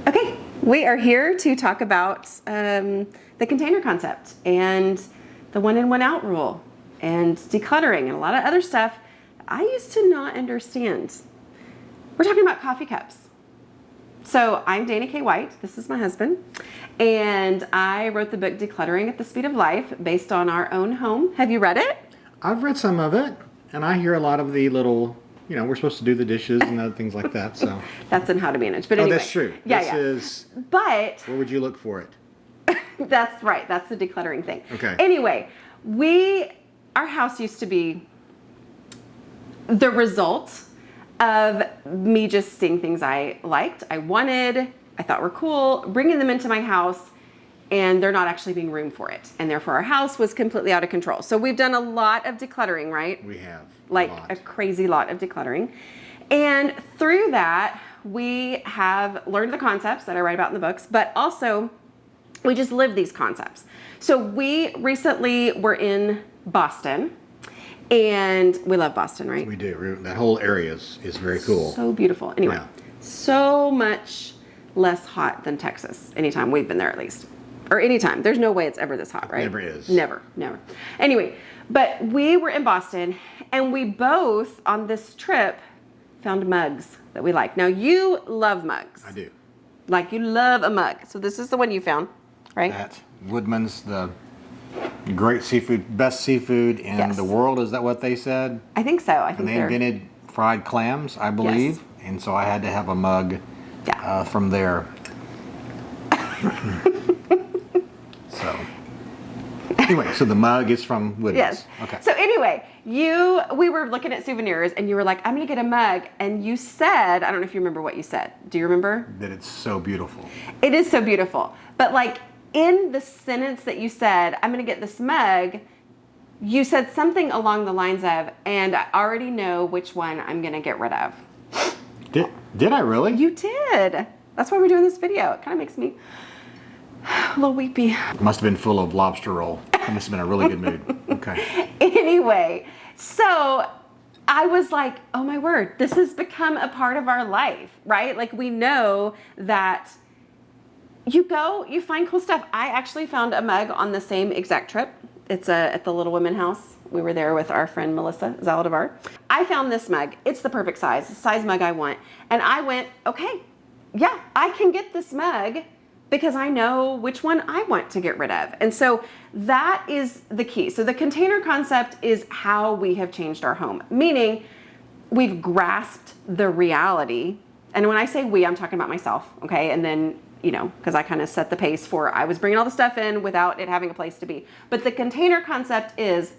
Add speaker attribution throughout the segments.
Speaker 1: Okay, we are here to talk about the container concept and the one in, one out rule and decluttering and a lot of other stuff I used to not understand. We're talking about coffee cups. So I'm Dana K. White, this is my husband, and I wrote the book Decluttering at the Speed of Life based on our own home. Have you read it?
Speaker 2: I've read some of it, and I hear a lot of the little, we're supposed to do the dishes and other things like that, so.
Speaker 1: That's in How to Manage, but anyway.
Speaker 2: Oh, that's true.
Speaker 1: Yeah,
Speaker 2: this
Speaker 1: yeah.
Speaker 2: is,
Speaker 1: but
Speaker 2: where would you look for it?
Speaker 1: That's right, that's the decluttering thing.
Speaker 2: Okay.
Speaker 1: Anyway, our house used to be the result of me just seeing things I liked, I wanted, I thought were cool, bringing them into my house, and there not actually being room for it. And therefore our house was completely out of control. So we've done a lot of decluttering, right?
Speaker 2: We have.
Speaker 1: Like a crazy lot of decluttering. And through that, we have learned the concepts that I write about in the books, but also we just live these concepts. So we recently were in Boston, and we love Boston, right?
Speaker 2: We do. That whole area is very cool.
Speaker 1: So beautiful. Anyway,
Speaker 2: Yeah.
Speaker 1: so much less hot than Texas, anytime we've been there at least. Or anytime. There's no way it's ever this hot, right?
Speaker 2: Never is.
Speaker 1: Never. Anyway, but we were in Boston, and we both, on this trip, found mugs that we like. Now, you love mugs.
Speaker 2: I do.
Speaker 1: Like, you love a mug. So this is the one you found, right?
Speaker 2: That Woodman's, the great seafood, best seafood in
Speaker 1: Yes.
Speaker 2: the world. Is that what they said?
Speaker 1: I think so. I think
Speaker 2: And they
Speaker 1: they're...
Speaker 2: invented fried clams, I believe.
Speaker 1: Yes.
Speaker 2: And so I had to have a mug
Speaker 1: Yeah.
Speaker 2: from there. So, anyway, so the mug is from Woodman's.
Speaker 1: Yes.
Speaker 2: Okay.
Speaker 1: So anyway, we were looking at souvenirs, and you were like, I'm going to get a mug. And you said, I don't know if you remember what you said. Do you remember?
Speaker 2: That it's so beautiful.
Speaker 1: It is so beautiful. But like in the sentence that you said, I'm going to get this mug, you said something along the lines of, and I already know which one I'm going to get rid of.
Speaker 2: Did I really?
Speaker 1: You did. That's why we're doing this video. It kind of makes me a little weepy.
Speaker 2: Must have been full of lobster roll. It must have been a really good mood. Okay.
Speaker 1: Anyway, so I was like, oh my word, this has become a part of our life, right? Like, we know that you find cool stuff. I actually found a mug on the same exact trip. It's at the Little Women house. We were there with our friend Melissa Zaldivar. I found this mug. It's the perfect size, the size mug I want. And I went, okay, yeah, I can get this mug because I know which one I want to get rid of. And so that is the key. So the container concept is how we have changed our home, meaning we've grasped the reality. And when I say we, I'm talking about myself, okay? And then, because I kind of set the pace for, I was bringing all the stuff in without it having a place to be. But the container concept is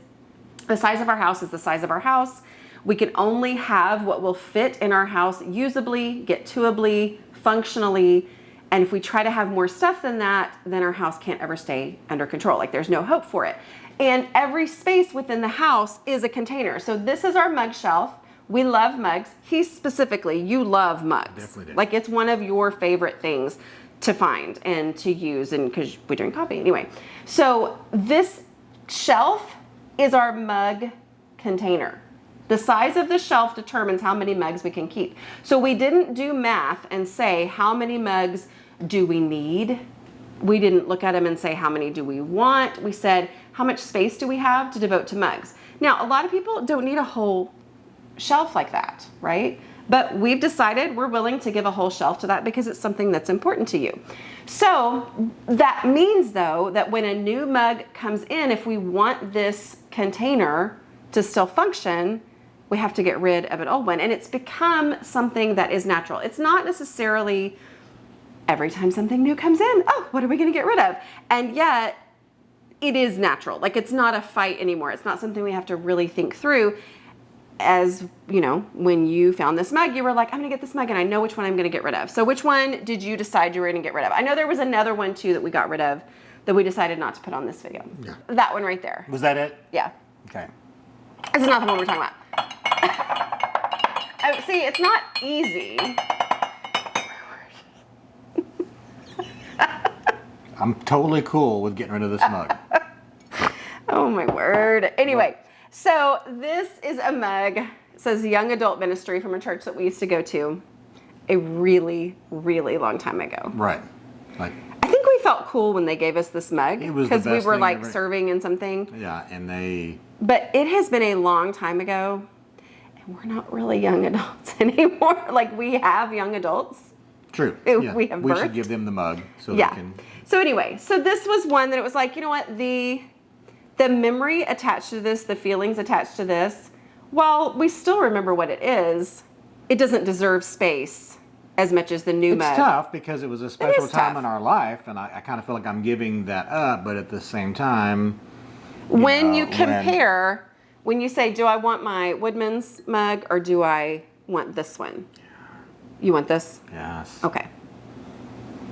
Speaker 1: the size of our house is the size of our house. We can only have what will fit in our house usably, get toably, functionally. And if we try to have more stuff than that, then our house can't ever stay under control. Like, there's no hope for it. And every space within the house is a container. So this is our mug shelf. We love mugs. You love mugs.
Speaker 2: Definitely do.
Speaker 1: Like, it's one of your favorite things to find and to use, and because we drink coffee anyway. So this shelf is our mug container. The size of the shelf determines how many mugs we can keep. So we didn't do math and say, how many mugs do we need? We didn't look at them and say, how many do we want? We said, how much space do we have to devote to mugs? Now, a lot of people don't need a whole shelf like that, right? But we've decided we're willing to give a whole shelf to that because it's something that's important to you. So that means, though, that when a new mug comes in, if we want this container to still function, we have to get rid of an old one. And it's become something that is natural. It's not necessarily every time something new comes in, oh, what are we going to get rid of? And yet it is natural. Like, it's not a fight anymore. It's not something we have to really think through. As when you found this mug, you were like, I'm gonna get this mug and I know which one I'm gonna get rid of. So which one did you decide you were gonna get rid of? I know there was another one too that we got rid of that we decided not to put on this video.
Speaker 2: Yeah.
Speaker 1: That one right there.
Speaker 2: Was that it?
Speaker 1: Yeah.
Speaker 2: Okay.
Speaker 1: This is not the one we're talking about. Oh, see, it's not easy.
Speaker 2: I'm totally cool with getting rid of this mug.
Speaker 1: Oh my word. Anyway, so this is a mug. It says Young Adult Ministry from a church that we used to go to. a really, really long time ago.
Speaker 2: Right. Like,
Speaker 1: I think we felt cool when they gave us this mug
Speaker 2: It was the
Speaker 1: because we
Speaker 2: best
Speaker 1: were
Speaker 2: thing
Speaker 1: like
Speaker 2: ever.
Speaker 1: serving in something.
Speaker 2: yeah, and they.
Speaker 1: But it has been a long time ago, and we're not really young adults anymore. Like we have young adults.
Speaker 2: True.
Speaker 1: Who
Speaker 2: Yeah.
Speaker 1: we have
Speaker 2: We
Speaker 1: birthed.
Speaker 2: should give them the mug so
Speaker 1: Yeah.
Speaker 2: they can.
Speaker 1: So anyway, so this was one that it was like, you know what, the memory attached to this, the feelings attached to this, while we still remember what it is, it doesn't deserve space as much as the new
Speaker 2: It's
Speaker 1: mug.
Speaker 2: tough because it was a special
Speaker 1: is
Speaker 2: time
Speaker 1: tough.
Speaker 2: in our life, and I kind of feel like I'm giving that up, but at the same time,
Speaker 1: When you
Speaker 2: when-
Speaker 1: compare, when you say, do I want my Woodman's mug or do I want this one? You want this?
Speaker 2: yes.
Speaker 1: Okay.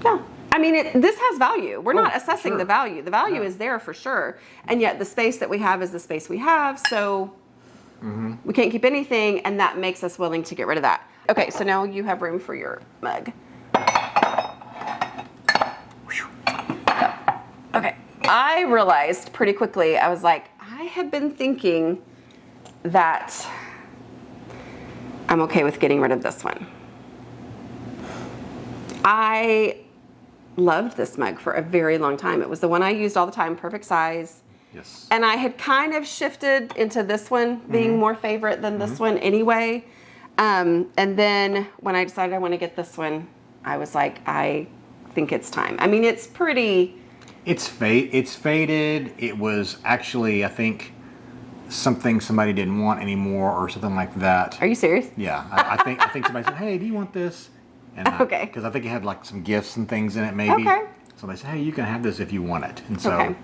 Speaker 1: Yeah. I mean, this has value. We're not assessing
Speaker 2: sure.
Speaker 1: the value. The value
Speaker 2: Yeah.
Speaker 1: is there for sure. And yet the space that we have is the space we have. So we can't keep anything. And that makes us willing to get rid of that. Okay. So now you have room for your mug. Okay. I realized pretty quickly, I was like, I have been thinking that I'm okay with getting rid of this one. I loved this mug for a very long time. It was the one I used all the time, perfect size.
Speaker 2: Yes.
Speaker 1: And I had kind of shifted into this one being more favorite than this one anyway. And then when I decided I want to get this one, I was like, I think it's time. I mean, it's pretty.
Speaker 2: It's faded. It was actually, I think, something somebody didn't want anymore or something like that.
Speaker 1: Are you serious?
Speaker 2: Yeah, I think somebody said, "Hey, do you want this?" And
Speaker 1: Okay.
Speaker 2: because I think it had like some gifts and things in it, maybe.
Speaker 1: Okay.
Speaker 2: So they said, "Hey, you can have this if you want it." And so
Speaker 1: Okay.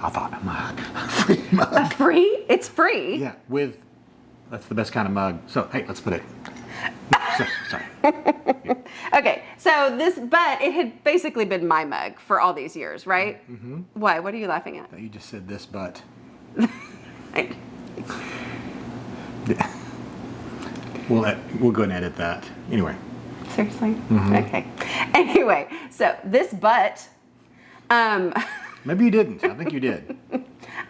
Speaker 2: I thought, a mug, free mug.
Speaker 1: Free? It's free.
Speaker 2: Yeah, that's the best kind of mug. So hey, let's put it. Sorry.
Speaker 1: Okay, so but it had basically been my mug for all these years, right? Mm-hmm. Why? What are you laughing at?
Speaker 2: You just said this, but
Speaker 1: I-
Speaker 2: yeah. we'll go ahead and edit that anyway.
Speaker 1: Seriously? Okay. Anyway, so this but,
Speaker 2: Maybe you didn't. I think you did.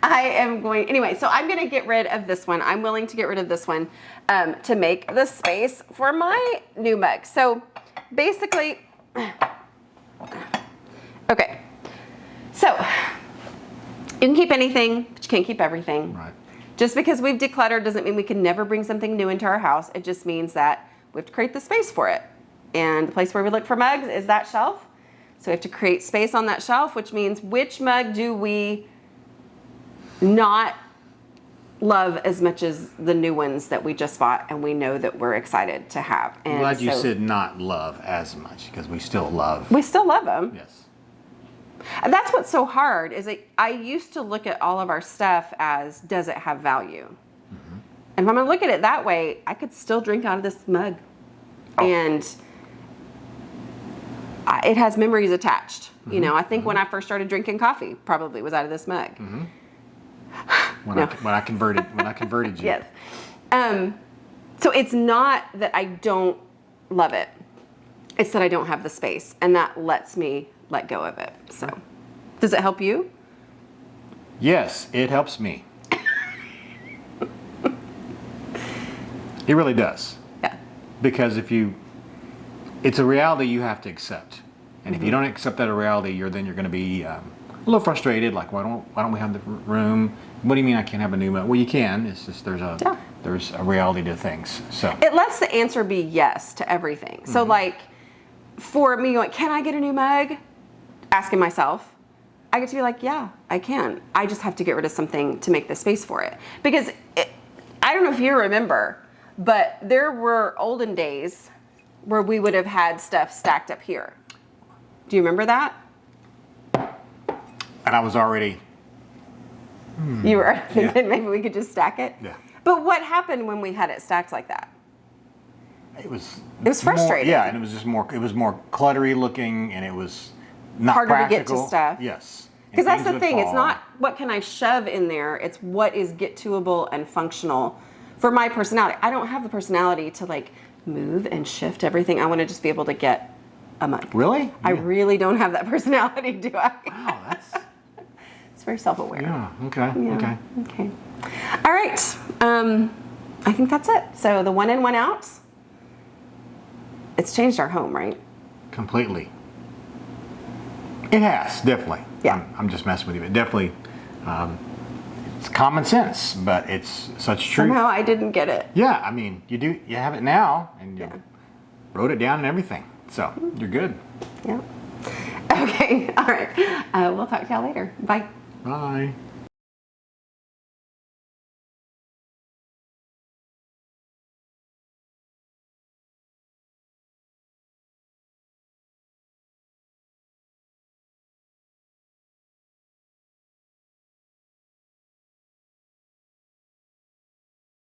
Speaker 1: I am going, anyway, so I'm going to get rid of this one. I'm willing to get rid of this one to make the space for my new mug. So basically, okay, so you can keep anything, but you can't keep everything.
Speaker 2: Right.
Speaker 1: Just because we've decluttered doesn't mean we can never bring something new into our house. It just means that we have to create the space for it. And the place where we look for mugs is that shelf. So we have to create space on that shelf, which means which mug do we not love as much as the new ones that we just bought and we know that we're excited to have. And
Speaker 2: I'm glad you
Speaker 1: so
Speaker 2: said not love as much because we still love.
Speaker 1: we still love them.
Speaker 2: Yes.
Speaker 1: And that's what's so hard is I used to look at all of our stuff as, does it have value?
Speaker 2: Mm-hmm.
Speaker 1: And if I'm going to look at it that way, I could still drink out of this mug.
Speaker 2: Oh.
Speaker 1: And it has memories attached. You know, I think when I first started drinking coffee, probably was out of this mug.
Speaker 2: When
Speaker 1: No.
Speaker 2: I converted you.
Speaker 1: Yes. So it's not that I don't love it. It's that I don't have the space, and that lets me let go of it. So, does it help you?
Speaker 2: Yes, it helps me. It really does.
Speaker 1: Yeah.
Speaker 2: Because it's a reality you have to accept. And if you don't accept that reality, you're going to be a little frustrated. Like, why don't we have the room? What do you mean I can't have a new mug? Well, you can. It's just there's a reality to things. So
Speaker 1: It lets the answer be yes to everything. So, like, for me, like, can I get a new mug? Asking myself, I get to be like, yeah, I can. I just have to get rid of something to make the space for it. Because I don't know if you remember, but there were olden days where we would have had stuff stacked up here. Do you remember that?
Speaker 2: and I was already
Speaker 1: You were thinking maybe we could just stack it?
Speaker 2: Yeah.
Speaker 1: But what happened when we had it stacked like that?
Speaker 2: It was
Speaker 1: frustrating.
Speaker 2: Yeah, and it was just more cluttery looking, and it was not
Speaker 1: Harder to get to
Speaker 2: practical.
Speaker 1: stuff.
Speaker 2: Yes. And
Speaker 1: Because that's
Speaker 2: things
Speaker 1: the
Speaker 2: would
Speaker 1: thing. It's
Speaker 2: fall.
Speaker 1: not what can I shove in there. It's what is get-toable and functional for my personality. I don't have the personality to like move and shift everything. I want to just be able to get a mug.
Speaker 2: Really?
Speaker 1: I really don't have that personality, do I?
Speaker 2: Wow, that's
Speaker 1: It's very self-aware.
Speaker 2: yeah. Okay.
Speaker 1: Yeah.
Speaker 2: Okay.
Speaker 1: Okay. All right. I think that's it. So the one in, one out it's changed our home, right?
Speaker 2: Completely. It has, definitely.
Speaker 1: Yeah.
Speaker 2: I'm just messing with you, but definitely, it's common sense, but it's such truth.
Speaker 1: Somehow I didn't get it.
Speaker 2: Yeah, I mean, you have it now, and you
Speaker 1: Yeah.
Speaker 2: wrote it down and everything, so you're good.
Speaker 1: Yeah. Okay. All right. We'll talk to y'all later. Bye.
Speaker 2: Bye.